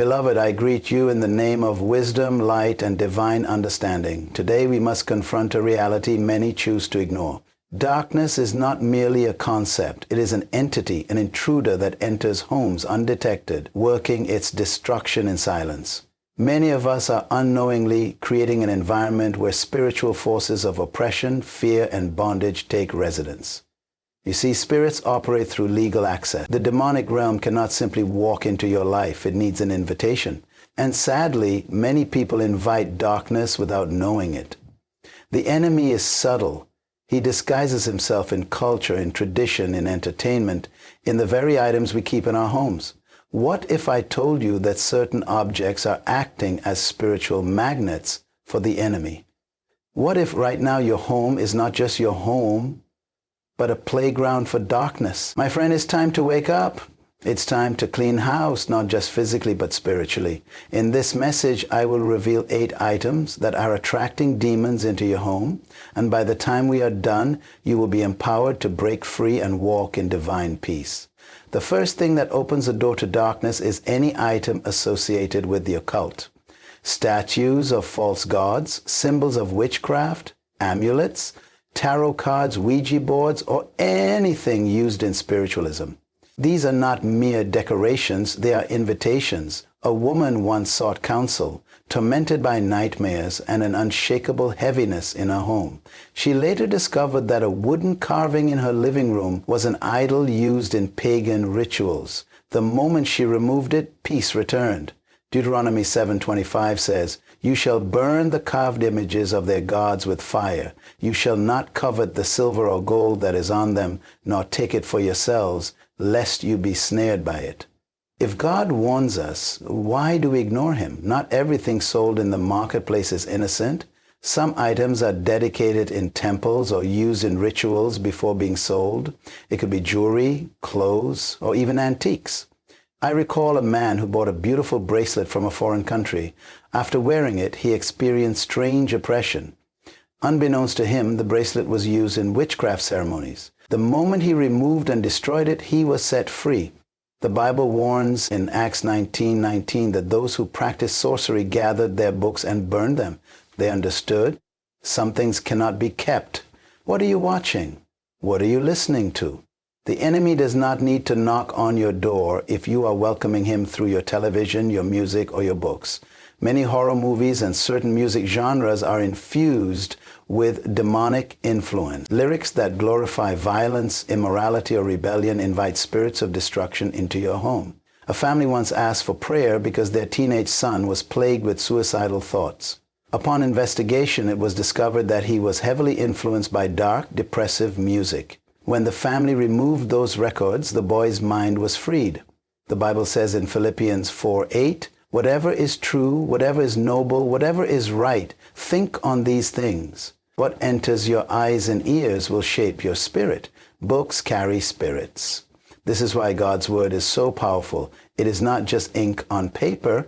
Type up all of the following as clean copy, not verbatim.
Beloved, I greet you in the name of wisdom, light, and divine understanding. Today we must confront a reality many choose to ignore. Darkness is not merely a concept. It is an entity, an intruder that enters homes undetected, working its destruction in silence. Many of us are unknowingly creating an environment where spiritual forces of oppression, fear, and bondage take residence. You see, spirits operate through legal access. The demonic realm cannot simply walk into your life. It needs an invitation. And sadly, many people invite darkness without knowing it. The enemy is subtle. He disguises himself in culture, in tradition, in entertainment, in the very items we keep in our homes. What if I told you that certain objects are acting as spiritual magnets for the enemy? What if right now your home is not just your home, but a playground for darkness? My friend, it's time to wake up. It's time to clean house, not just physically, but spiritually. In this message, I will reveal 8 items that are attracting demons into your home. And by the time we are done, you will be empowered to break free and walk in divine peace. The first thing that opens the door to darkness is any item associated with the occult. Statues of false gods, symbols of witchcraft, amulets, tarot cards, Ouija boards, or anything used in spiritualism. These are not mere decorations, they are invitations. A woman once sought counsel, tormented by nightmares and an unshakable heaviness in her home. She later discovered that a wooden carving in her living room was an idol used in pagan rituals. The moment she removed it, peace returned. Deuteronomy 7:25 says, "You shall burn the carved images of their gods with fire. You shall not covet the silver or gold that is on them, nor take it for yourselves, lest you be snared by it." If God warns us, why do we ignore him? Not everything sold in the marketplace is innocent. Some items are dedicated in temples or used in rituals before being sold. It could be jewelry, clothes, or even antiques. I recall a man who bought a beautiful bracelet from a foreign country. After wearing it, he experienced strange oppression. Unbeknownst to him, the bracelet was used in witchcraft ceremonies. The moment he removed and destroyed it, he was set free. The Bible warns in Acts 19:19 that those who practiced sorcery gathered their books and burned them. They understood some things cannot be kept. What are you watching? What are you listening to? The enemy does not need to knock on your door if you are welcoming him through your television, your music, or your books. Many horror movies and certain music genres are infused with demonic influence. Lyrics that glorify violence, immorality, or rebellion invite spirits of destruction into your home. A family once asked for prayer because their teenage son was plagued with suicidal thoughts. Upon investigation, it was discovered that he was heavily influenced by dark, depressive music. When the family removed those records, the boy's mind was freed. The Bible says in Philippians 4:8, "Whatever is true, whatever is noble, whatever is right, think on these things. What enters your eyes and ears will shape your spirit." Books carry spirits. This is why God's word is so powerful. It is not just ink on paper,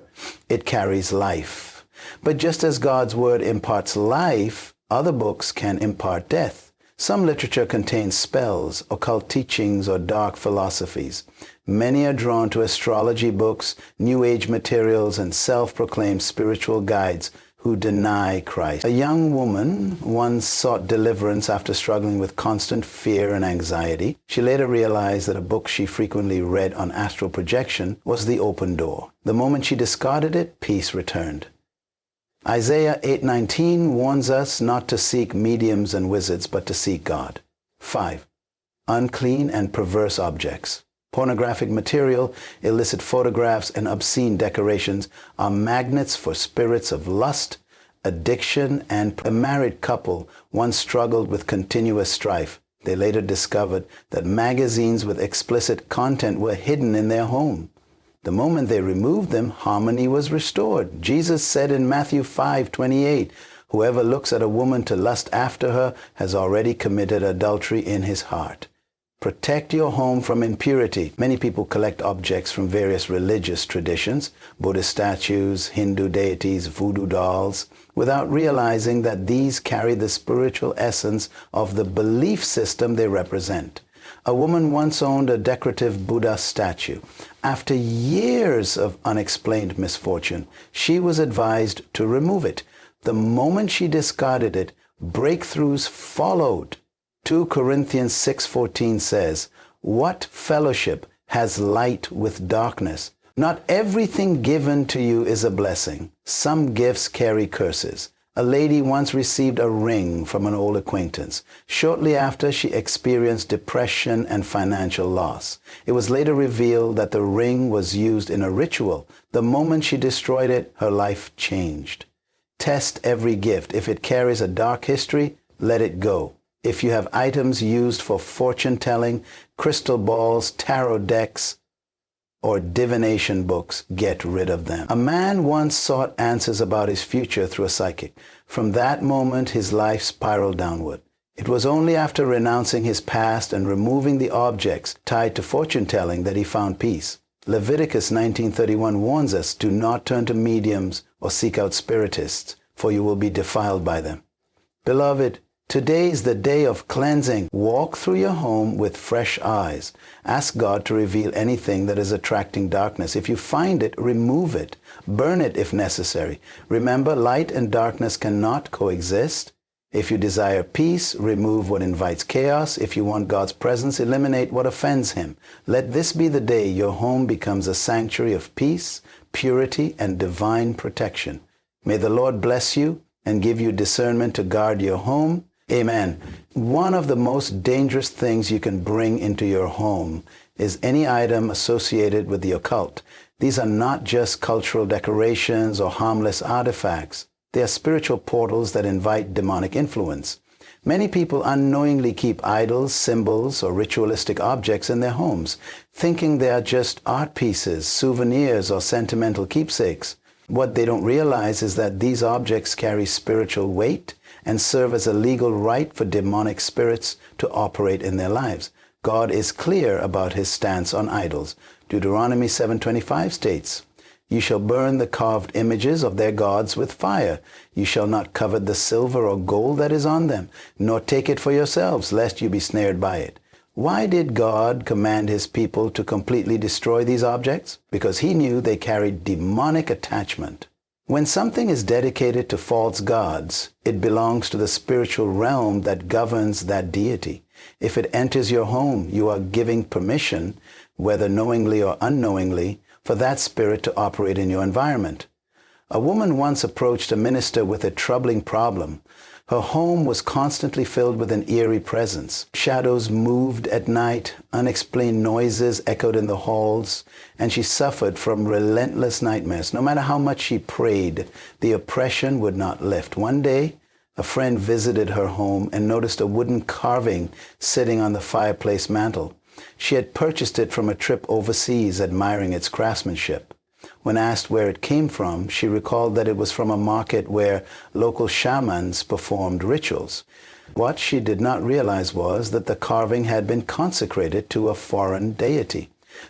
it carries life. But just as God's word imparts life, other books can impart death. Some literature contains spells, occult teachings, or dark philosophies. Many are drawn to astrology books, New Age materials, and self-proclaimed spiritual guides who deny Christ. A young woman once sought deliverance after struggling with constant fear and anxiety. She later realized that a book she frequently read on astral projection was the open door. The moment she discarded it, peace returned. Isaiah 8:19 warns us not to seek mediums and wizards, but to seek God. 5. Unclean and perverse objects. Pornographic material, illicit photographs, and obscene decorations are magnets for spirits of lust, addiction, and a married couple once struggled with continuous strife. They later discovered that magazines with explicit content were hidden in their home. The moment they removed them, harmony was restored. Jesus said in Matthew 5:28, "Whoever looks at a woman to lust after her has already committed adultery in his heart." Protect your home from impurity. Many people collect objects from various religious traditions, Buddhist statues, Hindu deities, voodoo dolls, without realizing that these carry the spiritual essence of the belief system they represent. A woman once owned a decorative Buddha statue. After years of unexplained misfortune, she was advised to remove it. The moment she discarded it, breakthroughs followed. 2 Corinthians 6:14 says, "What fellowship has light with darkness?" Not everything given to you is a blessing. Some gifts carry curses. A lady once received a ring from an old acquaintance. Shortly after, she experienced depression and financial loss. It was later revealed that the ring was used in a ritual. The moment she destroyed it, her life changed. Test every gift. If it carries a dark history, let it go. If you have items used for fortune telling, crystal balls, tarot decks, or divination books, get rid of them. A man once sought answers about his future through a psychic. From that moment, his life spiraled downward. It was only after renouncing his past and removing the objects tied to fortune telling that he found peace. Leviticus 19:31 warns us, "Do not turn to mediums or seek out spiritists, for you will be defiled by them." Beloved, today is the day of cleansing. Walk through your home with fresh eyes. Ask God to reveal anything that is attracting darkness. If you find it, remove it. Burn it if necessary. Remember, light and darkness cannot coexist. If you desire peace, remove what invites chaos. If you want God's presence, eliminate what offends Him. Let this be the day your home becomes a sanctuary of peace, purity, and divine protection. May the Lord bless you and give you discernment to guard your home. Amen. One of the most dangerous things you can bring into your home is any item associated with the occult. These are not just cultural decorations or harmless artifacts. They are spiritual portals that invite demonic influence. Many people unknowingly keep idols, symbols, or ritualistic objects in their homes, thinking they are just art pieces, souvenirs, or sentimental keepsakes. What they don't realize is that these objects carry spiritual weight and serve as a legal right for demonic spirits to operate in their lives. God is clear about His stance on idols. Deuteronomy 7:25 states, "You shall burn the carved images of their gods with fire. You shall not covet the silver or gold that is on them, nor take it for yourselves, lest you be snared by it." Why did God command His people to completely destroy these objects? Because He knew they carried demonic attachment. When something is dedicated to false gods, it belongs to the spiritual realm that governs that deity. If it enters your home, you are giving permission, whether knowingly or unknowingly, for that spirit to operate in your environment. A woman once approached a minister with a troubling problem. Her home was constantly filled with an eerie presence. Shadows moved at night, unexplained noises echoed in the halls, and she suffered from relentless nightmares. No matter how much she prayed, the oppression would not lift. One day, a friend visited her home and noticed a wooden carving sitting on the fireplace mantel. She had purchased it from a trip overseas, admiring its craftsmanship. When asked where it came from, she recalled that it was from a market where local shamans performed rituals. What she did not realize was that the carving had been consecrated to a foreign deity.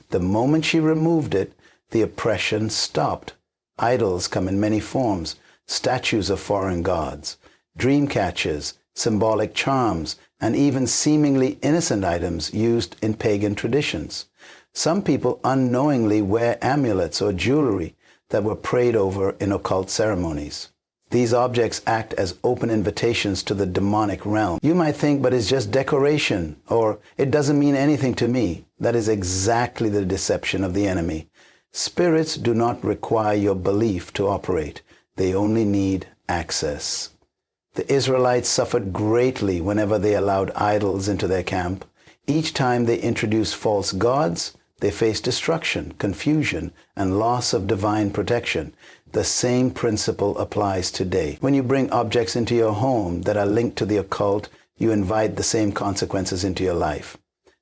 The moment she removed it, the oppression stopped. Idols come in many forms: statues of foreign gods, dream catchers, symbolic charms, and even seemingly innocent items used in pagan traditions. Some people unknowingly wear amulets or jewelry that were prayed over in occult ceremonies. These objects act as open invitations to the demonic realm. You might think, but it's just decoration, or it doesn't mean anything to me. That is exactly the deception of the enemy. Spirits do not require your belief to operate. They only need access. The Israelites suffered greatly whenever they allowed idols into their camp. Each time they introduced false gods, they faced destruction, confusion, and loss of divine protection. The same principle applies today. When you bring objects into your home that are linked to the occult, you invite the same consequences into your life.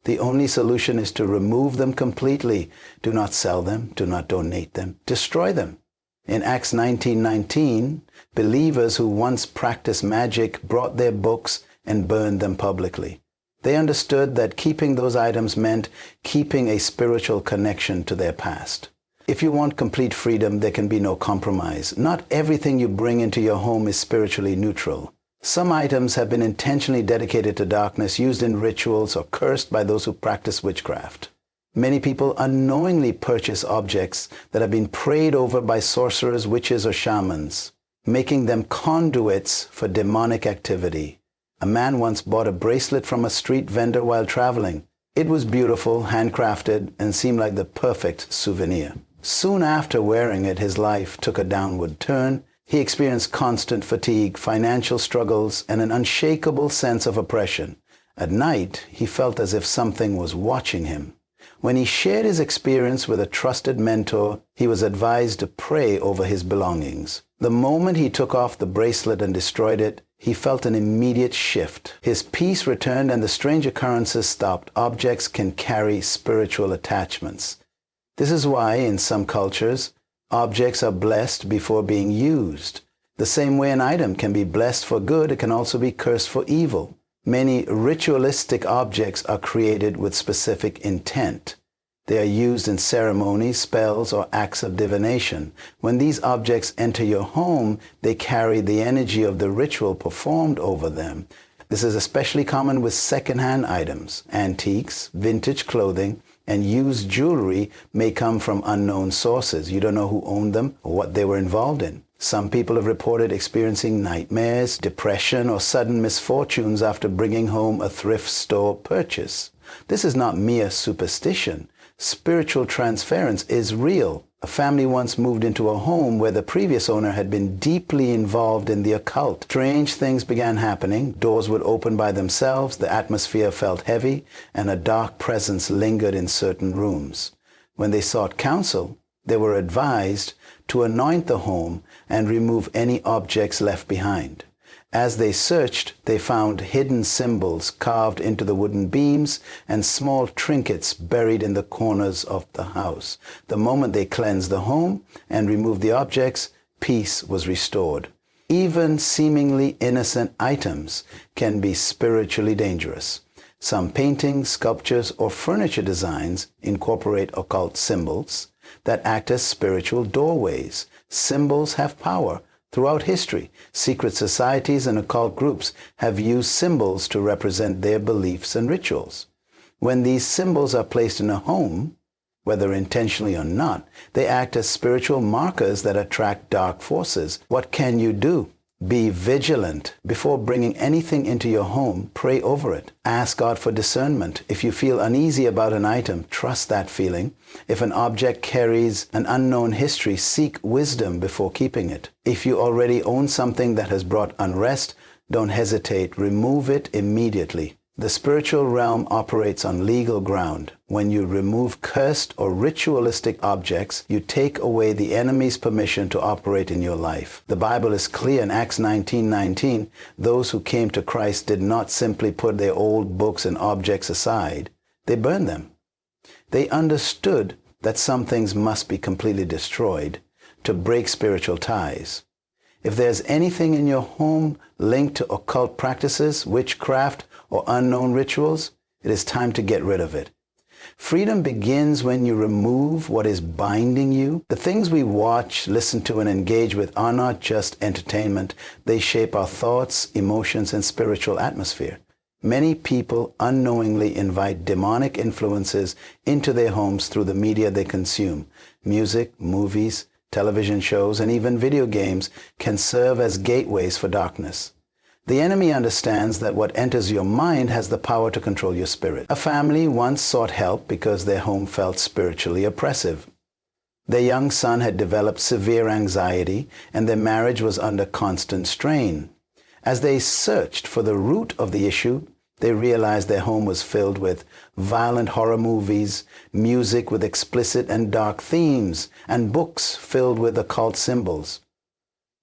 The only solution is to remove them completely. Do not sell them. Do not donate them. Destroy them. In Acts 19:19, believers who once practiced magic brought their books and burned them publicly. They understood that keeping those items meant keeping a spiritual connection to their past. If you want complete freedom, there can be no compromise. Not everything you bring into your home is spiritually neutral. Some items have been intentionally dedicated to darkness, used in rituals, or cursed by those who practice witchcraft. Many people unknowingly purchase objects that have been prayed over by sorcerers, witches, or shamans, making them conduits for demonic activity. A man once bought a bracelet from a street vendor while traveling. It was beautiful, handcrafted, and seemed like the perfect souvenir. Soon after wearing it, his life took a downward turn. He experienced constant fatigue, financial struggles, and an unshakable sense of oppression. At night, he felt as if something was watching him. When he shared his experience with a trusted mentor, he was advised to pray over his belongings. The moment he took off the bracelet and destroyed it, he felt an immediate shift. His peace returned and the strange occurrences stopped. Objects can carry spiritual attachments. This is why, in some cultures, objects are blessed before being used. The same way an item can be blessed for good, it can also be cursed for evil. Many ritualistic objects are created with specific intent. They are used in ceremonies, spells, or acts of divination. When these objects enter your home, they carry the energy of the ritual performed over them. This is especially common with second-hand items. Antiques, vintage clothing, and used jewelry may come from unknown sources. You don't know who owned them or what they were involved in. Some people have reported experiencing nightmares, depression, or sudden misfortunes after bringing home a thrift store purchase. This is not mere superstition. Spiritual transference is real. A family once moved into a home where the previous owner had been deeply involved in the occult. Strange things began happening. Doors would open by themselves, the atmosphere felt heavy, and a dark presence lingered in certain rooms. When they sought counsel, they were advised to anoint the home and remove any objects left behind. As they searched, they found hidden symbols carved into the wooden beams and small trinkets buried in the corners of the house. The moment they cleansed the home and removed the objects, peace was restored. Even seemingly innocent items can be spiritually dangerous. Some paintings, sculptures, or furniture designs incorporate occult symbols that act as spiritual doorways. Symbols have power. Throughout history, secret societies and occult groups have used symbols to represent their beliefs and rituals. When these symbols are placed in a home, whether intentionally or not, they act as spiritual markers that attract dark forces. What can you do? Be vigilant. Before bringing anything into your home, pray over it. Ask God for discernment. If you feel uneasy about an item, trust that feeling. If an object carries an unknown history, seek wisdom before keeping it. If you already own something that has brought unrest, don't hesitate. Remove it immediately. The spiritual realm operates on legal ground. When you remove cursed or ritualistic objects, you take away the enemy's permission to operate in your life. The Bible is clear in Acts 19:19. Those who came to Christ did not simply put their old books and objects aside. They burned them. They understood that some things must be completely destroyed to break spiritual ties. If there's anything in your home linked to occult practices, witchcraft, or unknown rituals, it is time to get rid of it. Freedom begins when you remove what is binding you. The things we watch, listen to, and engage with are not just entertainment. They shape our thoughts, emotions, and spiritual atmosphere. Many people unknowingly invite demonic influences into their homes through the media they consume. Music, movies, television shows, and even video games can serve as gateways for darkness. The enemy understands that what enters your mind has the power to control your spirit. A family once sought help because their home felt spiritually oppressive. Their young son had developed severe anxiety, and their marriage was under constant strain. As they searched for the root of the issue, they realized their home was filled with violent horror movies, music with explicit and dark themes, and books filled with occult symbols.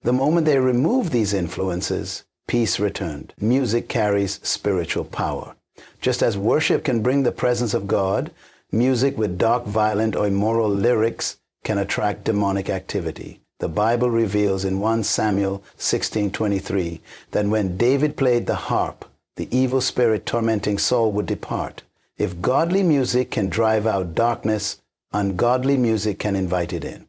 The moment they removed these influences, peace returned. Music carries spiritual power. Just as worship can bring the presence of God, music with dark, violent, or immoral lyrics can attract demonic activity. The Bible reveals in 1 Samuel 16:23 that when David played the harp, the evil spirit tormenting Saul would depart. If godly music can drive out darkness, ungodly music can invite it in.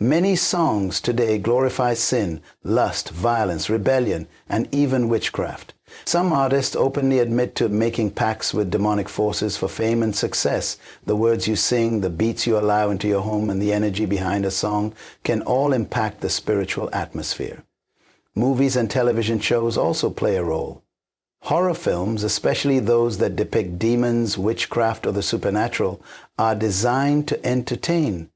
Many songs today glorify sin, lust, violence, rebellion, and even witchcraft. Some artists openly admit to making pacts with demonic forces for fame and success. The words you sing, the beats you allow into your home, and the energy behind a song can all impact the spiritual atmosphere. Movies and television shows also play a role. Horror films, especially those that depict demons, witchcraft, or the supernatural, are designed to entertain,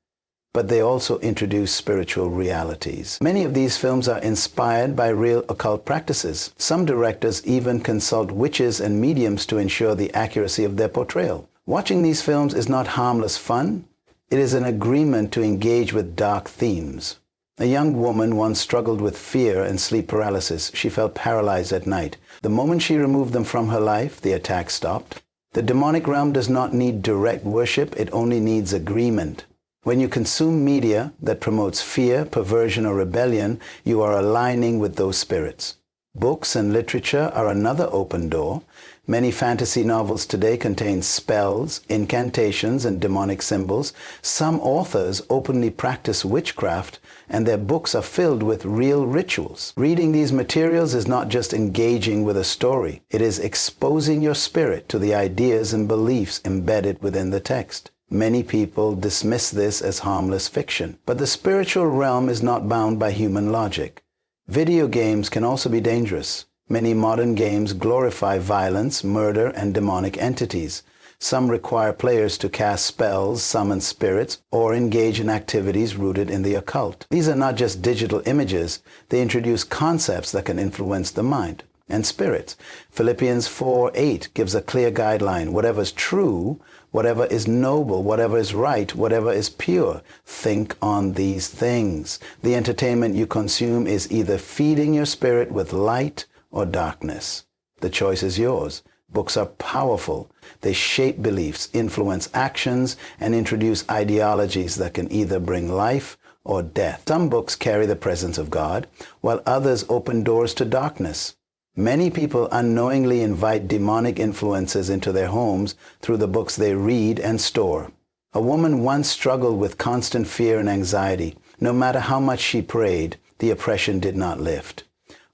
but they also introduce spiritual realities. Many of these films are inspired by real occult practices. Some directors even consult witches and mediums to ensure the accuracy of their portrayal. Watching these films is not harmless fun. It is an agreement to engage with dark themes. A young woman once struggled with fear and sleep paralysis. She felt paralyzed at night. The moment she removed them from her life, the attack stopped. The demonic realm does not need direct worship. It only needs agreement. When you consume media that promotes fear, perversion, or rebellion, you are aligning with those spirits. Books and literature are another open door. Many fantasy novels today contain spells, incantations, and demonic symbols. Some authors openly practice witchcraft, and their books are filled with real rituals. Reading these materials is not just engaging with a story. It is exposing your spirit to the ideas and beliefs embedded within the text. Many people dismiss this as harmless fiction, but the spiritual realm is not bound by human logic. Video games can also be dangerous. Many modern games glorify violence, murder, and demonic entities. Some require players to cast spells, summon spirits, or engage in activities rooted in the occult. These are not just digital images. They introduce concepts that can influence the mind and spirits. Philippians 4:8 gives a clear guideline. Whatever is true, whatever is noble, whatever is right, whatever is pure, think on these things. The entertainment you consume is either feeding your spirit with light or darkness. The choice is yours. Books are powerful. They shape beliefs, influence actions, and introduce ideologies that can either bring life or death. Some books carry the presence of God, while others open doors to darkness. Many people unknowingly invite demonic influences into their homes through the books they read and store. A woman once struggled with constant fear and anxiety. No matter how much she prayed, the oppression did not lift.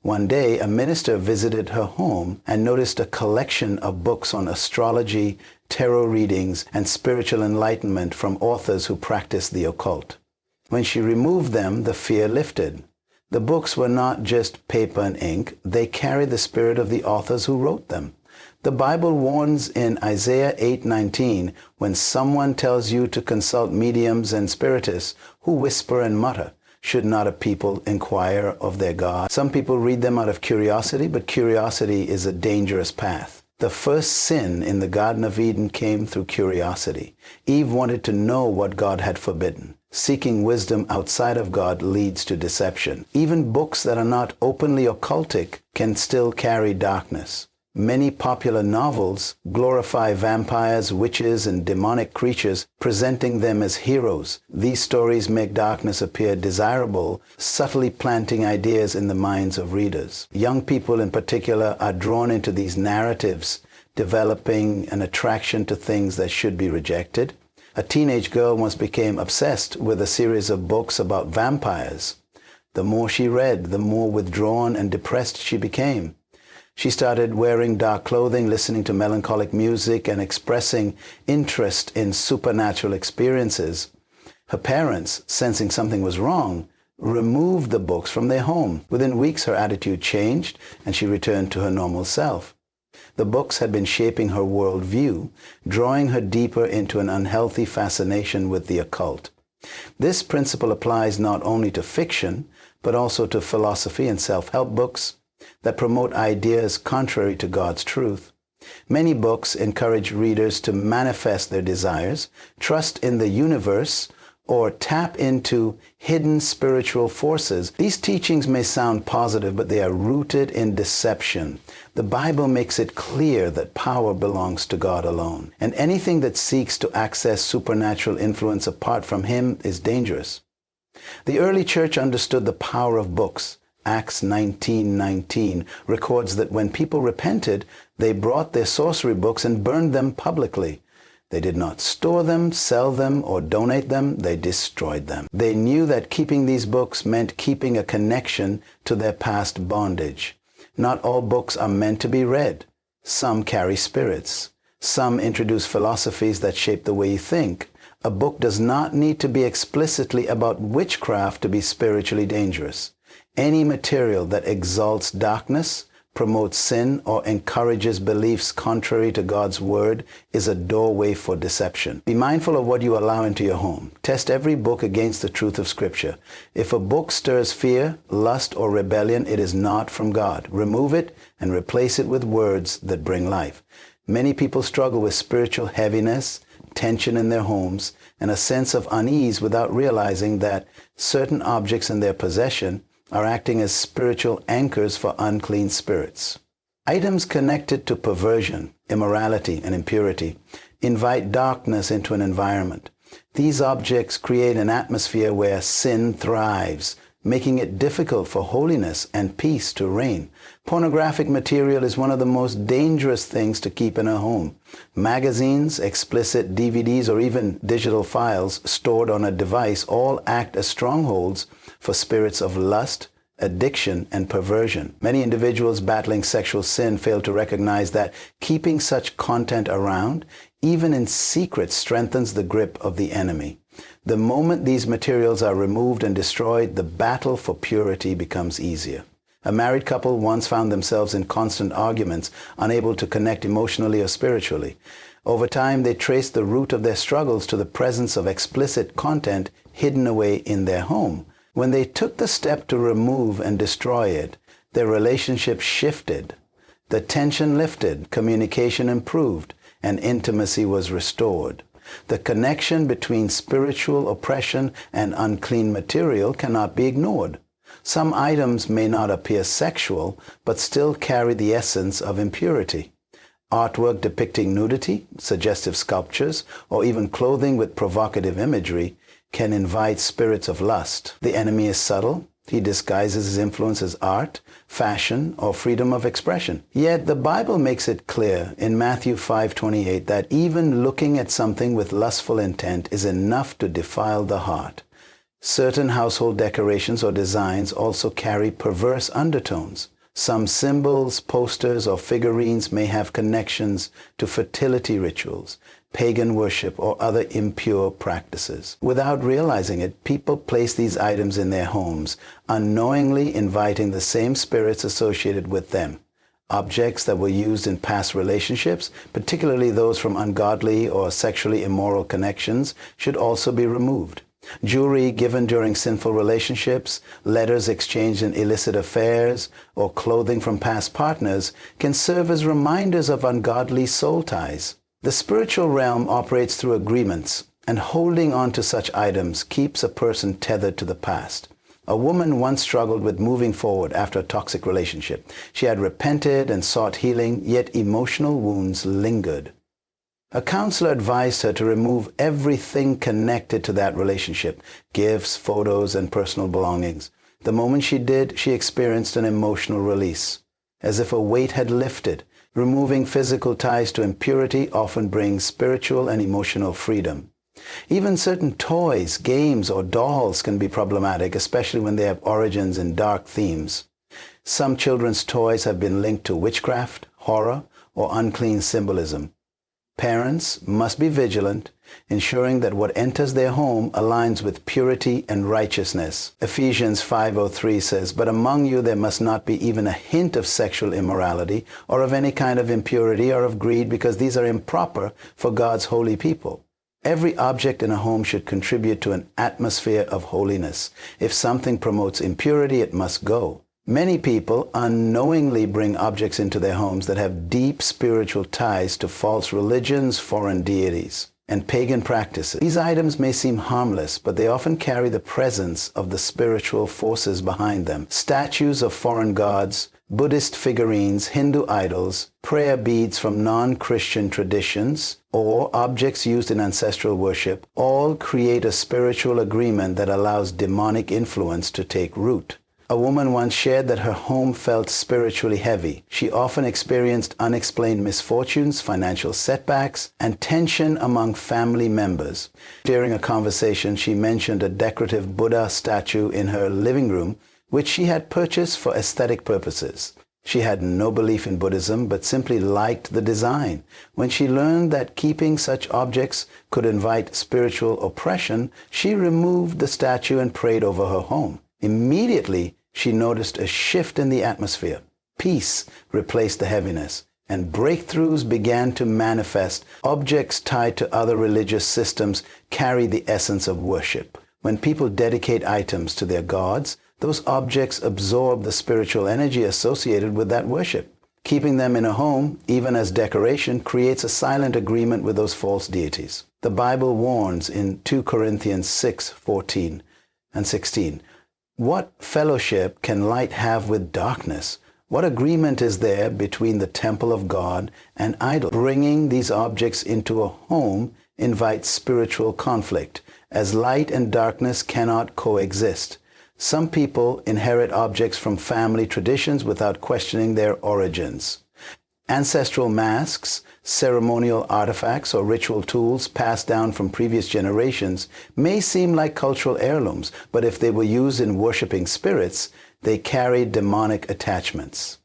One day, a minister visited her home and noticed a collection of books on astrology, tarot readings, and spiritual enlightenment from authors who practiced the occult. When she removed them, the fear lifted. The books were not just paper and ink. They carried the spirit of the authors who wrote them. The Bible warns in Isaiah 8:19, when someone tells you to consult mediums and spiritists who whisper and mutter, should not a people inquire of their God? Some people read them out of curiosity, but curiosity is a dangerous path. The first sin in the Garden of Eden came through curiosity. Eve wanted to know what God had forbidden. Seeking wisdom outside of God leads to deception. Even books that are not openly occultic can still carry darkness. Many popular novels glorify vampires, witches, and demonic creatures, presenting them as heroes. These stories make darkness appear desirable, subtly planting ideas in the minds of readers. Young people in particular are drawn into these narratives, developing an attraction to things that should be rejected. A teenage girl once became obsessed with a series of books about vampires. The more she read, the more withdrawn and depressed she became. She started wearing dark clothing, listening to melancholic music, and expressing interest in supernatural experiences. Her parents, sensing something was wrong, removed the books from their home. Within weeks, her attitude changed, and she returned to her normal self. The books had been shaping her worldview, drawing her deeper into an unhealthy fascination with the occult. This principle applies not only to fiction, but also to philosophy and self-help books that promote ideas contrary to God's truth. Many books encourage readers to manifest their desires, trust in the universe, or tap into hidden spiritual forces. These teachings may sound positive, but they are rooted in deception. The Bible makes it clear that power belongs to God alone, and anything that seeks to access supernatural influence apart from Him is dangerous. The early church understood the power of books. Acts 19:19 records that when people repented, they brought their sorcery books and burned them publicly. They did not store them, sell them, or donate them. They destroyed them. They knew that keeping these books meant keeping a connection to their past bondage. Not all books are meant to be read. Some carry spirits. Some introduce philosophies that shape the way you think. A book does not need to be explicitly about witchcraft to be spiritually dangerous. Any material that exalts darkness, promotes sin, or encourages beliefs contrary to God's word is a doorway for deception. Be mindful of what you allow into your home. Test every book against the truth of Scripture. If a book stirs fear, lust, or rebellion, it is not from God. Remove it and replace it with words that bring life. Many people struggle with spiritual heaviness, tension in their homes, and a sense of unease without realizing that certain objects in their possession are acting as spiritual anchors for unclean spirits. Items connected to perversion, immorality, and impurity invite darkness into an environment. These objects create an atmosphere where sin thrives, making it difficult for holiness and peace to reign. Pornographic material is one of the most dangerous things to keep in a home. Magazines, explicit DVDs, or even digital files stored on a device all act as strongholds for spirits of lust, addiction, and perversion. Many individuals battling sexual sin fail to recognize that keeping such content around, even in secret, strengthens the grip of the enemy. The moment these materials are removed and destroyed, the battle for purity becomes easier. A married couple once found themselves in constant arguments, unable to connect emotionally or spiritually. Over time, they traced the root of their struggles to the presence of explicit content hidden away in their home. When they took the step to remove and destroy it, their relationship shifted. The tension lifted, communication improved, and intimacy was restored. The connection between spiritual oppression and unclean material cannot be ignored. Some items may not appear sexual, but still carry the essence of impurity. Artwork depicting nudity, suggestive sculptures, or even clothing with provocative imagery can invite spirits of lust. The enemy is subtle. He disguises his influence as art, fashion, or freedom of expression. Yet the Bible makes it clear in Matthew 5:28 that even looking at something with lustful intent is enough to defile the heart. Certain household decorations or designs also carry perverse undertones. Some symbols, posters, or figurines may have connections to fertility rituals, pagan worship, or other impure practices. Without realizing it, people place these items in their homes, unknowingly inviting the same spirits associated with them. Objects that were used in past relationships, particularly those from ungodly or sexually immoral connections, should also be removed. Jewelry given during sinful relationships, letters exchanged in illicit affairs, or clothing from past partners can serve as reminders of ungodly soul ties. The spiritual realm operates through agreements, and holding on to such items keeps a person tethered to the past. A woman once struggled with moving forward after a toxic relationship. She had repented and sought healing, yet emotional wounds lingered. A counselor advised her to remove everything connected to that relationship, gifts, photos, and personal belongings. The moment she did, she experienced an emotional release, as if a weight had lifted. Removing physical ties to impurity often brings spiritual and emotional freedom. Even certain toys, games, or dolls can be problematic, especially when they have origins in dark themes. Some children's toys have been linked to witchcraft, horror, or unclean symbolism. Parents must be vigilant, ensuring that what enters their home aligns with purity and righteousness. Ephesians 5:3 says, "But among you there must not be even a hint of sexual immorality, or of any kind of impurity, or of greed, because these are improper for God's holy people." Every object in a home should contribute to an atmosphere of holiness. If something promotes impurity, it must go. Many people unknowingly bring objects into their homes that have deep spiritual ties to false religions, foreign deities, and pagan practices. These items may seem harmless, but they often carry the presence of the spiritual forces behind them. Statues of foreign gods, Buddhist figurines, Hindu idols, prayer beads from non-Christian traditions, or objects used in ancestral worship, all create a spiritual agreement that allows demonic influence to take root. A woman once shared that her home felt spiritually heavy. She often experienced unexplained misfortunes, financial setbacks, and tension among family members. During a conversation, she mentioned a decorative Buddha statue in her living room, which she had purchased for aesthetic purposes. She had no belief in Buddhism, but simply liked the design. When she learned that keeping such objects could invite spiritual oppression, she removed the statue and prayed over her home. Immediately, she noticed a shift in the atmosphere. Peace replaced the heaviness, and breakthroughs began to manifest. Objects tied to other religious systems carry the essence of worship. When people dedicate items to their gods, those objects absorb the spiritual energy associated with that worship. Keeping them in a home, even as decoration, creates a silent agreement with those false deities. The Bible warns in 2 Corinthians 6:14 and 16, "What fellowship can light have with darkness? What agreement is there between the temple of God and idols?" Bringing these objects into a home invites spiritual conflict, as light and darkness cannot coexist. Some people inherit objects from family traditions without questioning their origins. Ancestral masks, ceremonial artifacts, or ritual tools passed down from previous generations may seem like cultural heirlooms, but if they were used in worshiping spirits, they carry demonic attachments.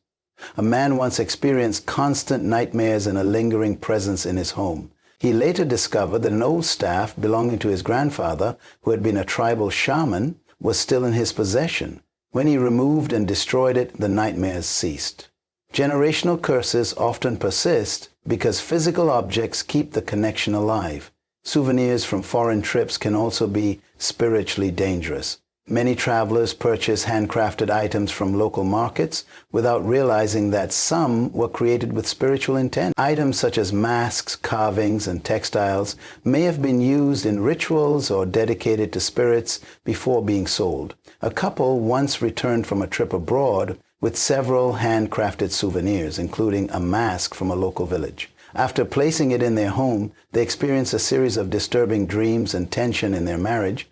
A man once experienced constant nightmares and a lingering presence in his home. He later discovered that an old staff belonging to his grandfather, who had been a tribal shaman, was still in his possession. When he removed and destroyed it, the nightmares ceased. Generational curses often persist because physical objects keep the connection alive. Souvenirs from foreign trips can also be spiritually dangerous. Many travelers purchase handcrafted items from local markets without realizing that some were created with spiritual intent. Items such as masks, carvings, and textiles may have been used in rituals or dedicated to spirits before being sold. A couple once returned from a trip abroad with several handcrafted souvenirs, including a mask from a local village. After placing it in their home, they experienced a series of disturbing dreams and tension in their marriage.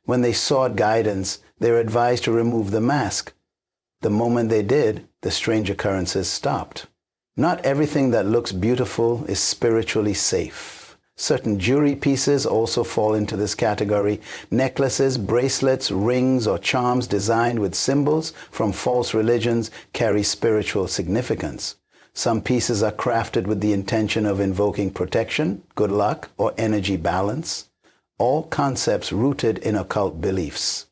When they sought guidance, they were advised to remove the mask. The moment they did, the strange occurrences stopped. Not everything that looks beautiful is spiritually safe. Certain jewelry pieces also fall into this category. Necklaces, bracelets, rings, or charms designed with symbols from false religions carry spiritual significance. Some pieces are crafted with the intention of invoking protection, good luck, or energy balance. All concepts rooted in occult beliefs.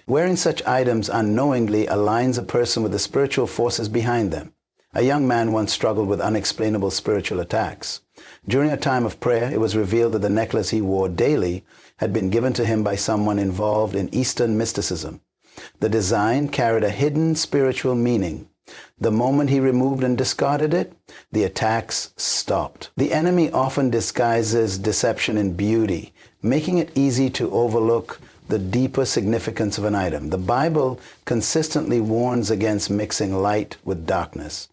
Wearing such items unknowingly aligns a person with the spiritual forces behind them. A young man once struggled with unexplainable spiritual attacks. During a time of prayer, it was revealed that the necklace he wore daily had been given to him by someone involved in Eastern mysticism. The design carried a hidden spiritual meaning. The moment he removed and discarded it, the attacks stopped. The enemy often disguises deception in beauty, making it easy to overlook the deeper significance of an item. The Bible consistently warns against mixing light with darkness.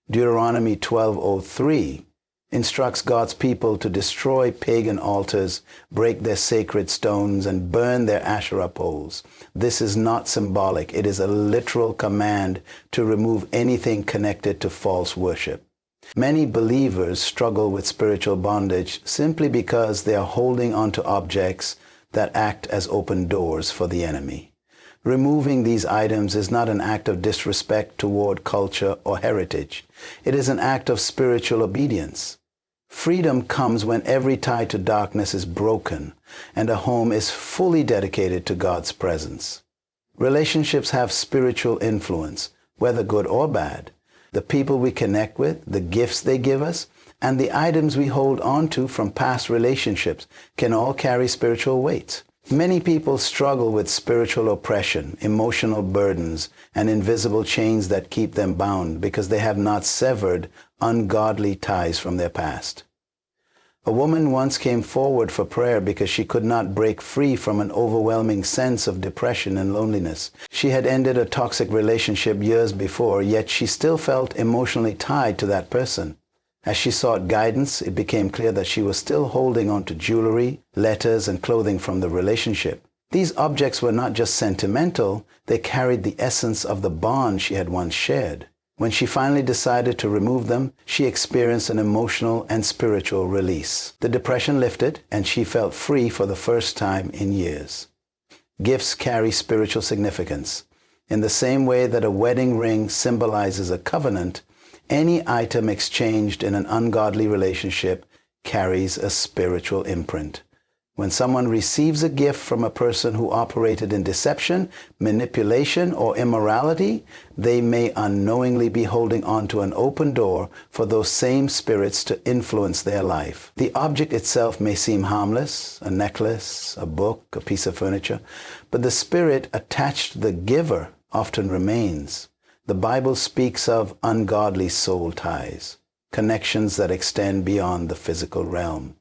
Deuteronomy 12:03 instructs God's people to destroy pagan altars, break their sacred stones, and burn their Asherah poles. This is not symbolic. It is a literal command to remove anything connected to false worship. Many believers struggle with spiritual bondage simply because they are holding onto objects that act as open doors for the enemy. Removing these items is not an act of disrespect toward culture or heritage. It is an act of spiritual obedience. Freedom comes when every tie to darkness is broken and a home is fully dedicated to God's presence. Relationships have spiritual influence, whether good or bad. The people we connect with, the gifts they give us, and the items we hold on to from past relationships can all carry spiritual weight. Many people struggle with spiritual oppression, emotional burdens, and invisible chains that keep them bound because they have not severed ungodly ties from their past. A woman once came forward for prayer because she could not break free from an overwhelming sense of depression and loneliness. She had ended a toxic relationship years before, yet she still felt emotionally tied to that person. As she sought guidance, it became clear that she was still holding on to jewelry, letters, and clothing from the relationship. These objects were not just sentimental, they carried the essence of the bond she had once shared. When she finally decided to remove them, she experienced an emotional and spiritual release. The depression lifted, and she felt free for the first time in years. Gifts carry spiritual significance. In the same way that a wedding ring symbolizes a covenant, any item exchanged in an ungodly relationship carries a spiritual imprint. When someone receives a gift from a person who operated in deception, manipulation, or immorality, they may unknowingly be holding on to an open door for those same spirits to influence their life. The object itself may seem harmless, a necklace, a book, a piece of furniture, but the spirit attached to the giver often remains. The Bible speaks of ungodly soul ties, connections that extend beyond the physical realm.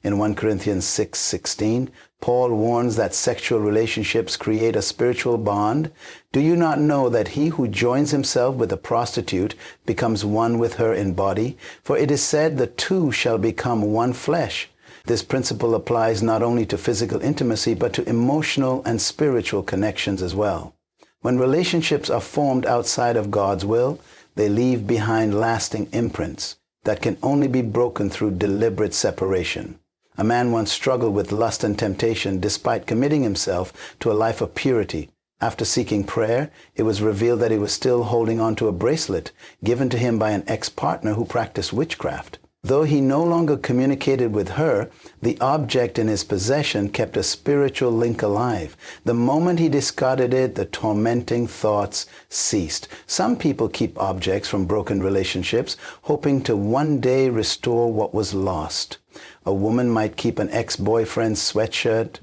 In 1 Corinthians 6:16, Paul warns that sexual relationships create a spiritual bond. Do you not know that he who joins himself with a prostitute becomes one with her in body? For it is said, the two shall become one flesh. This principle applies not only to physical intimacy, but to emotional and spiritual connections as well. When relationships are formed outside of God's will, they leave behind lasting imprints that can only be broken through deliberate separation. A man once struggled with lust and temptation despite committing himself to a life of purity. After seeking prayer, it was revealed that he was still holding on to a bracelet given to him by an ex-partner who practiced witchcraft. Though he no longer communicated with her, the object in his possession kept a spiritual link alive. The moment he discarded it, the tormenting thoughts ceased. Some people keep objects from broken relationships, hoping to one day restore what was lost. A woman might keep an ex-boyfriend's sweatshirt.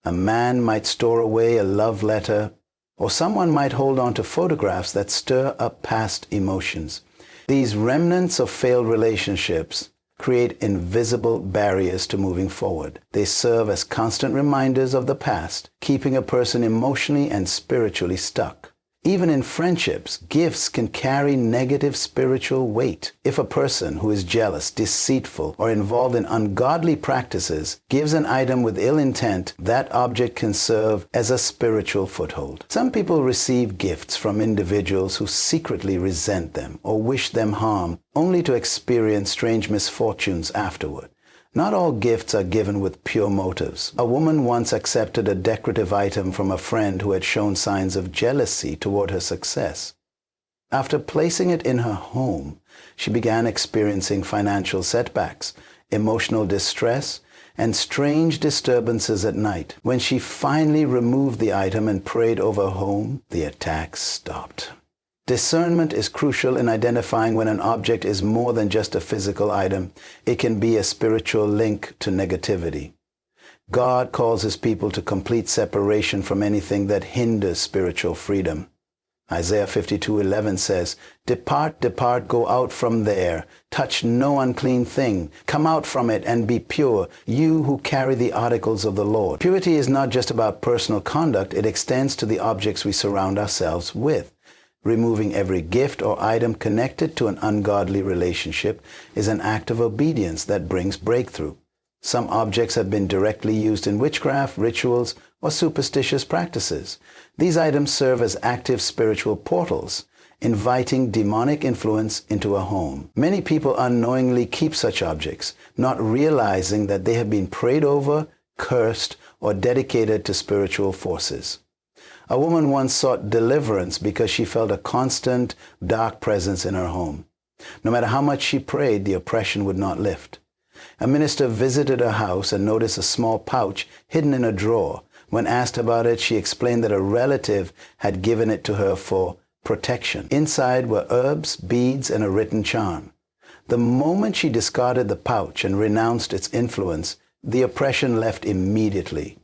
A man might store away a love letter. Or someone might hold on to photographs that stir up past emotions. These remnants of failed relationships create invisible barriers to moving forward. They serve as constant reminders of the past, keeping a person emotionally and spiritually stuck. Even in friendships, gifts can carry negative spiritual weight. If a person who is jealous, deceitful, or involved in ungodly practices gives an item with ill intent, that object can serve as a spiritual foothold. Some people receive gifts from individuals who secretly resent them or wish them harm, only to experience strange misfortunes afterward. Not all gifts are given with pure motives. A woman once accepted a decorative item from a friend who had shown signs of jealousy toward her success. After placing it in her home, she began experiencing financial setbacks, emotional distress, and strange disturbances at night. When she finally removed the item and prayed over her home, the attacks stopped. Discernment is crucial in identifying when an object is more than just a physical item. It can be a spiritual link to negativity. God calls his people to complete separation from anything that hinders spiritual freedom. Isaiah 52:11 says, "Depart, depart, go out from there. Touch no unclean thing. Come out from it and be pure, you who carry the articles of the Lord." Purity is not just about personal conduct. It extends to the objects we surround ourselves with. Removing every gift or item connected to an ungodly relationship is an act of obedience that brings breakthrough. Some objects have been directly used in witchcraft, rituals, or superstitious practices. These items serve as active spiritual portals, inviting demonic influence into a home. Many people unknowingly keep such objects, not realizing that they have been prayed over, cursed, or dedicated to spiritual forces. A woman once sought deliverance because she felt a constant, dark presence in her home. No matter how much she prayed, the oppression would not lift. A minister visited her house and noticed a small pouch hidden in a drawer. When asked about it, she explained that a relative had given it to her for protection. Inside were herbs, beads, and a written charm. The moment she discarded the pouch and renounced its influence, the oppression left immediately.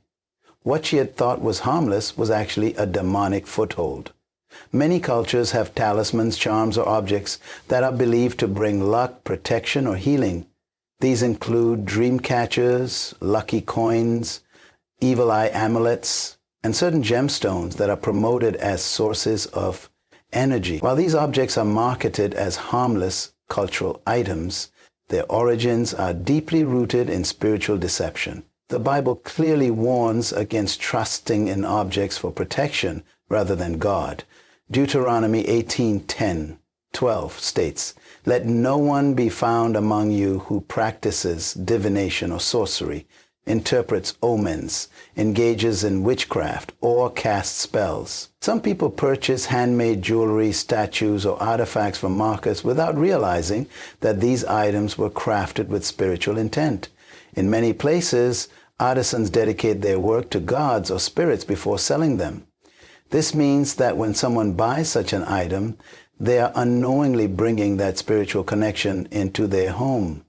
What she had thought was harmless was actually a demonic foothold. Many cultures have talismans, charms, or objects that are believed to bring luck, protection, or healing. These include dream catchers, lucky coins, evil eye amulets, and certain gemstones that are promoted as sources of energy. While these objects are marketed as harmless cultural items, their origins are deeply rooted in spiritual deception. The Bible clearly warns against trusting in objects for protection rather than God. Deuteronomy 18:10-12 states, "Let no one be found among you who practices divination or sorcery, interprets omens, engages in witchcraft, or casts spells." Some people purchase handmade jewelry, statues, or artifacts from markets without realizing that these items were crafted with spiritual intent. In many places, artisans dedicate their work to gods or spirits before selling them. This means that when someone buys such an item, they are unknowingly bringing that spiritual connection into their home.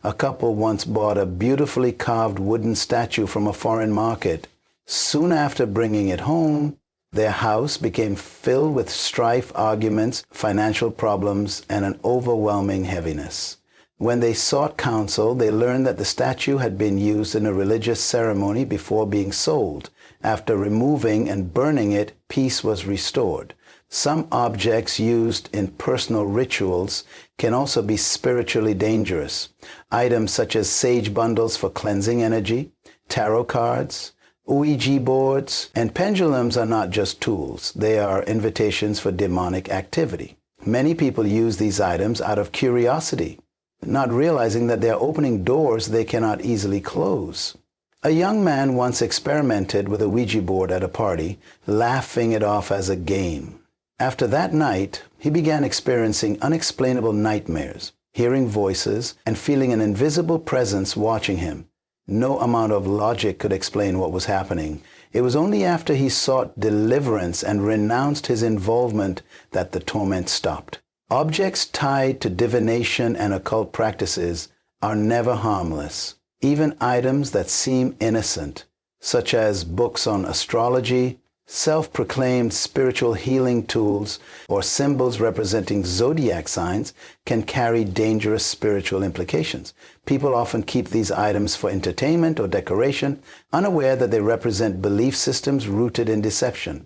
A couple once bought a beautifully carved wooden statue from a foreign market. Soon after bringing it home, their house became filled with strife, arguments, financial problems, and an overwhelming heaviness. When they sought counsel, they learned that the statue had been used in a religious ceremony before being sold. After removing and burning it, peace was restored. Some objects used in personal rituals can also be spiritually dangerous. Items such as sage bundles for cleansing energy, tarot cards, Ouija boards, and pendulums are not just tools. They are invitations for demonic activity. Many people use these items out of curiosity, not realizing that they are opening doors they cannot easily close. A young man once experimented with a Ouija board at a party, laughing it off as a game. After that night, he began experiencing unexplainable nightmares, hearing voices, and feeling an invisible presence watching him. No amount of logic could explain what was happening. It was only after he sought deliverance and renounced his involvement that the torment stopped. Objects tied to divination and occult practices are never harmless. Even items that seem innocent, such as books on astrology, self-proclaimed spiritual healing tools, or symbols representing zodiac signs, can carry dangerous spiritual implications. People often keep these items for entertainment or decoration, unaware that they represent belief systems rooted in deception.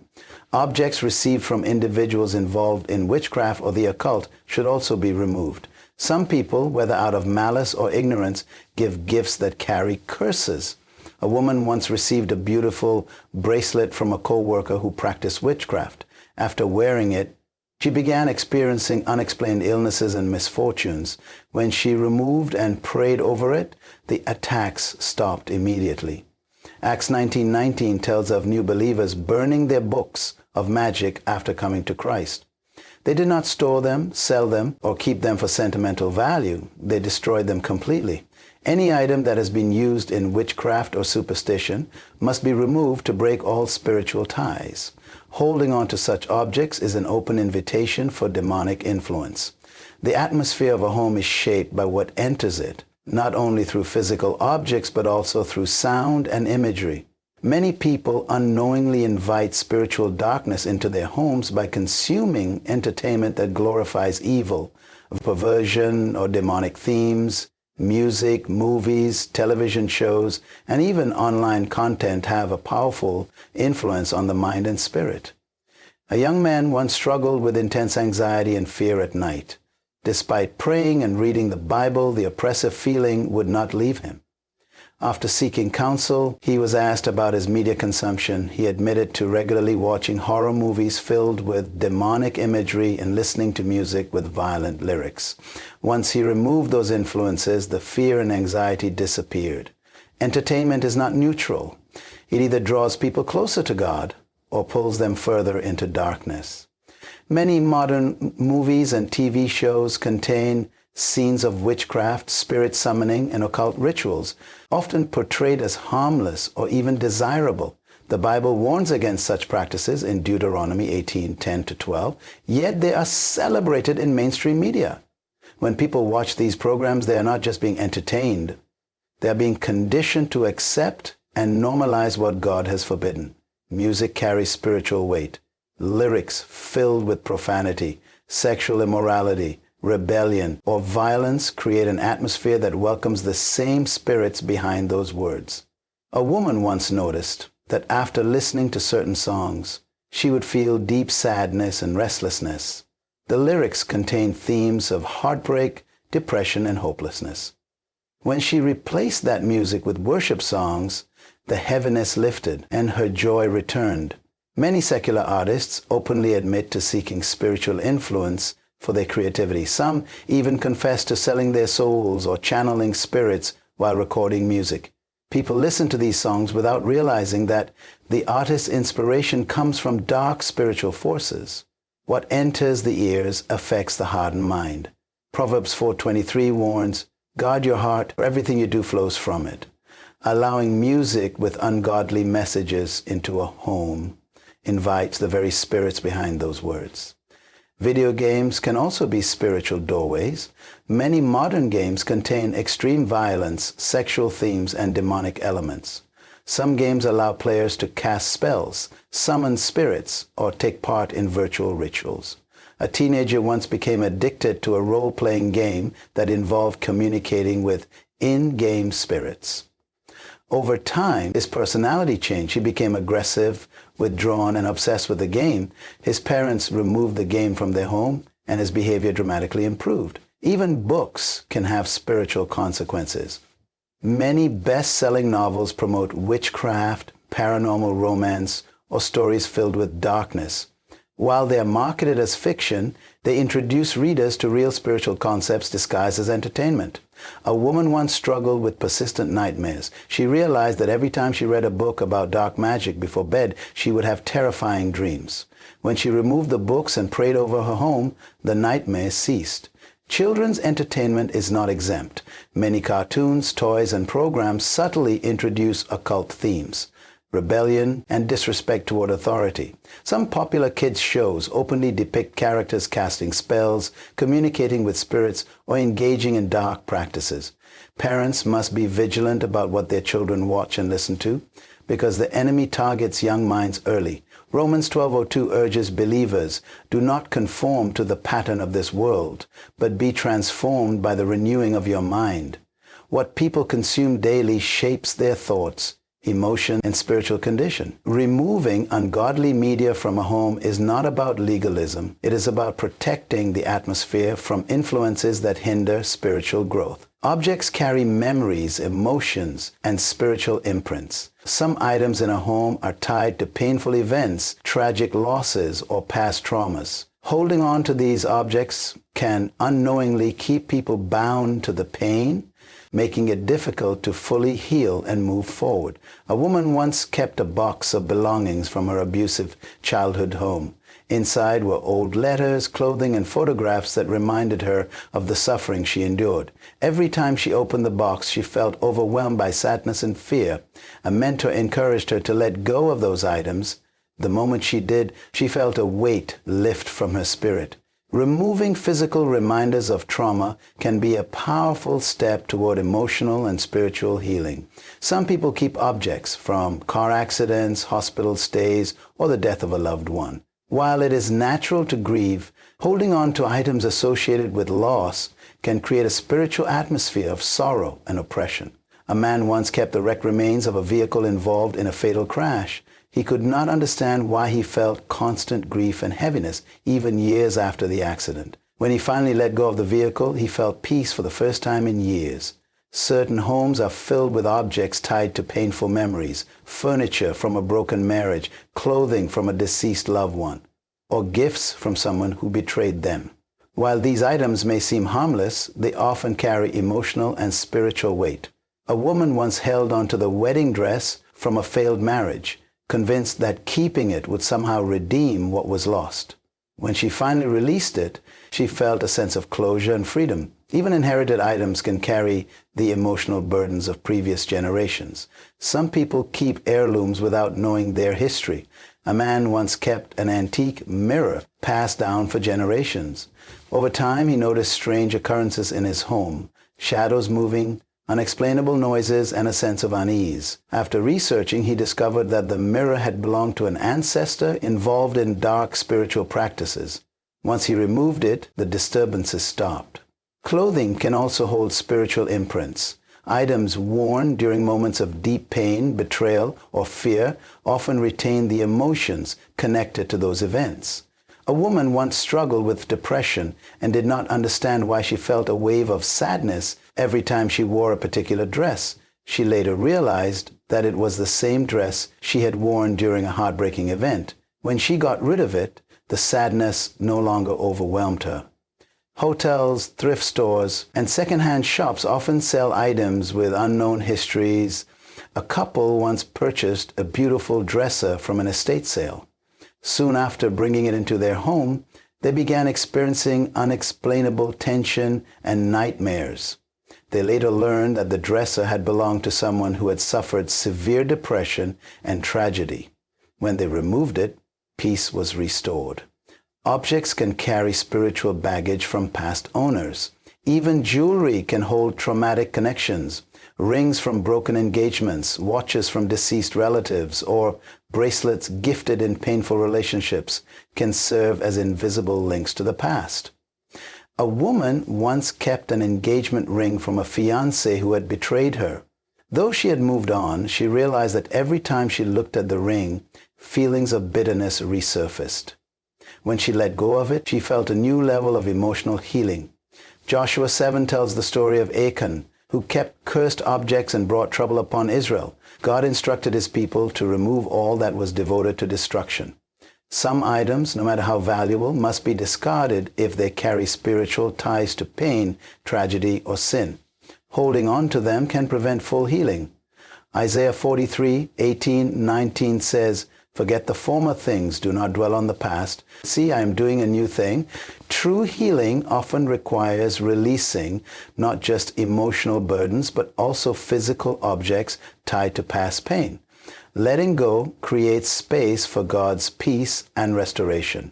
Objects received from individuals involved in witchcraft or the occult should also be removed. Some people, whether out of malice or ignorance, give gifts that carry curses. A woman once received a beautiful bracelet from a co-worker who practiced witchcraft. After wearing it, she began experiencing unexplained illnesses and misfortunes. When she removed and prayed over it, the attacks stopped immediately. Acts 19:19 tells of new believers burning their books of magic after coming to Christ. They did not store them, sell them, or keep them for sentimental value. They destroyed them completely. Any item that has been used in witchcraft or superstition must be removed to break all spiritual ties. Holding on to such objects is an open invitation for demonic influence. The atmosphere of a home is shaped by what enters it, not only through physical objects, but also through sound and imagery. Many people unknowingly invite spiritual darkness into their homes by consuming entertainment that glorifies evil, perversion, or demonic themes. Music, movies, television shows, and even online content have a powerful influence on the mind and spirit. A young man once struggled with intense anxiety and fear at night. Despite praying and reading the Bible, the oppressive feeling would not leave him. After seeking counsel, he was asked about his media consumption. He admitted to regularly watching horror movies filled with demonic imagery and listening to music with violent lyrics. Once he removed those influences, the fear and anxiety disappeared. Entertainment is not neutral. It either draws people closer to God or pulls them further into darkness. Many modern movies and TV shows contain scenes of witchcraft, spirit summoning, and occult rituals, often portrayed as harmless or even desirable. The Bible warns against such practices in Deuteronomy 18:10-12, yet they are celebrated in mainstream media. When people watch these programs, they are not just being entertained. They are being conditioned to accept and normalize what God has forbidden. Music carries spiritual weight. Lyrics filled with profanity, sexual immorality, rebellion, or violence create an atmosphere that welcomes the same spirits behind those words. A woman once noticed that after listening to certain songs, she would feel deep sadness and restlessness. The lyrics contain themes of heartbreak, depression, and hopelessness. When she replaced that music with worship songs, the heaviness lifted and her joy returned. Many secular artists openly admit to seeking spiritual influence for their creativity. Some even confess to selling their souls or channeling spirits while recording music. People listen to these songs without realizing that the artist's inspiration comes from dark spiritual forces. What enters the ears affects the heart and mind. Proverbs 4:23 warns, "Guard your heart, for everything you do flows from it." Allowing music with ungodly messages into a home invites the very spirits behind those words. Video games can also be spiritual doorways. Many modern games contain extreme violence, sexual themes, and demonic elements. Some games allow players to cast spells, summon spirits, or take part in virtual rituals. A teenager once became addicted to a role-playing game that involved communicating with in-game spirits. Over time, his personality changed. He became aggressive, withdrawn, and obsessed with the game. His parents removed the game from their home, and his behavior dramatically improved. Even books can have spiritual consequences. Many best-selling novels promote witchcraft, paranormal romance, or stories filled with darkness. While they are marketed as fiction, they introduce readers to real spiritual concepts disguised as entertainment. A woman once struggled with persistent nightmares. She realized that every time she read a book about dark magic before bed, she would have terrifying dreams. When she removed the books and prayed over her home, the nightmares ceased. Children's entertainment is not exempt. Many cartoons, toys, and programs subtly introduce occult themes, rebellion, and disrespect toward authority. Some popular kids' shows openly depict characters casting spells, communicating with spirits, or engaging in dark practices. Parents must be vigilant about what their children watch and listen to, because the enemy targets young minds early. Romans 12:02 urges believers, "Do not conform to the pattern of this world, but be transformed by the renewing of your mind." What people consume daily shapes their thoughts, emotion, and spiritual condition. Removing ungodly media from a home is not about legalism. It is about protecting the atmosphere from influences that hinder spiritual growth. Objects carry memories, emotions, and spiritual imprints. Some items in a home are tied to painful events, tragic losses, or past traumas. Holding on to these objects can unknowingly keep people bound to the pain, making it difficult to fully heal and move forward. A woman once kept a box of belongings from her abusive childhood home. Inside were old letters, clothing, and photographs that reminded her of the suffering she endured. Every time she opened the box, she felt overwhelmed by sadness and fear. A mentor encouraged her to let go of those items. The moment she did, she felt a weight lift from her spirit. Removing physical reminders of trauma can be a powerful step toward emotional and spiritual healing. Some people keep objects from car accidents, hospital stays, or the death of a loved one. While it is natural to grieve, holding on to items associated with loss can create a spiritual atmosphere of sorrow and oppression. A man once kept the wrecked remains of a vehicle involved in a fatal crash. He could not understand why he felt constant grief and heaviness, even years after the accident. When he finally let go of the vehicle, he felt peace for the first time in years. Certain homes are filled with objects tied to painful memories, furniture from a broken marriage, clothing from a deceased loved one, or gifts from someone who betrayed them. While these items may seem harmless, they often carry emotional and spiritual weight. A woman once held onto the wedding dress from a failed marriage, convinced that keeping it would somehow redeem what was lost. When she finally released it, she felt a sense of closure and freedom. Even inherited items can carry the emotional burdens of previous generations. Some people keep heirlooms without knowing their history. A man once kept an antique mirror passed down for generations. Over time, he noticed strange occurrences in his home, shadows moving, unexplainable noises, and a sense of unease. After researching, he discovered that the mirror had belonged to an ancestor involved in dark spiritual practices. Once he removed it, the disturbances stopped. Clothing can also hold spiritual imprints. Items worn during moments of deep pain, betrayal, or fear often retain the emotions connected to those events. A woman once struggled with depression and did not understand why she felt a wave of sadness every time she wore a particular dress. She later realized that it was the same dress she had worn during a heartbreaking event. When she got rid of it, the sadness no longer overwhelmed her. Hotels, thrift stores, and secondhand shops often sell items with unknown histories. A couple once purchased a beautiful dresser from an estate sale. Soon after bringing it into their home, they began experiencing unexplainable tension and nightmares. They later learned that the dresser had belonged to someone who had suffered severe depression and tragedy. When they removed it, peace was restored. Objects can carry spiritual baggage from past owners. Even jewelry can hold traumatic connections. Rings from broken engagements, watches from deceased relatives, or bracelets gifted in painful relationships can serve as invisible links to the past. A woman once kept an engagement ring from a fiancé who had betrayed her. Though she had moved on, she realized that every time she looked at the ring, feelings of bitterness resurfaced. When she let go of it, she felt a new level of emotional healing. Joshua 7 tells the story of Achan, who kept cursed objects and brought trouble upon Israel. God instructed his people to remove all that was devoted to destruction. Some items, no matter how valuable, must be discarded if they carry spiritual ties to pain, tragedy, or sin. Holding on to them can prevent full healing. Isaiah 43:18-19 says, "Forget the former things, do not dwell on the past. See, I am doing a new thing." True healing often requires releasing not just emotional burdens, but also physical objects tied to past pain. Letting go creates space for God's peace and restoration.